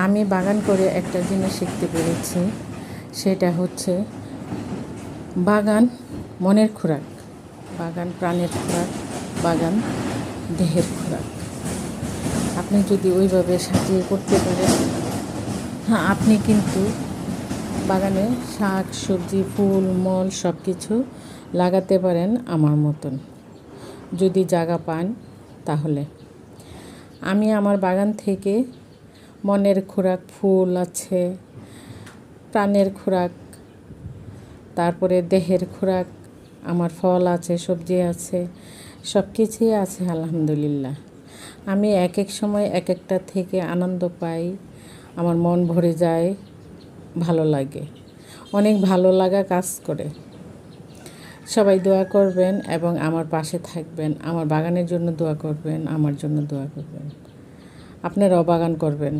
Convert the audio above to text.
আমি বাগান করে একটা জিনিস শিখতে পেরেছি, সেটা হচ্ছে বাগান মনের খোরাক, বাগান প্রাণের খোরাক, বাগান দেহের খোরাক। আপনি যদি ওইভাবে সাজিয়ে করতে পারেন, হ্যাঁ, আপনি কিন্তু বাগানে শাক সবজি ফুল মল সব কিছু লাগাতে পারেন আমার মতন, যদি জায়গা পান তাহলে। আমি আমার বাগান থেকে মনের খোরাক ফুল আছে, প্রাণের খোরাক, তারপরে দেহের খোরাক, আমার ফল আছে, সবজি আছে, সব কিছুই আছে আলহামদুলিল্লাহ। আমি এক এক সময় এক একটা থেকে আনন্দ পাই, আমার মন ভরে যায়, ভালো লাগে, অনেক ভালো লাগা কাজ করে। সবাই দোয়া করবেন এবং আমার পাশে থাকবেন, আমার বাগানের জন্য দোয়া করবেন, আমার জন্য দোয়া করবেন, আপনারাও বাগান করবেন।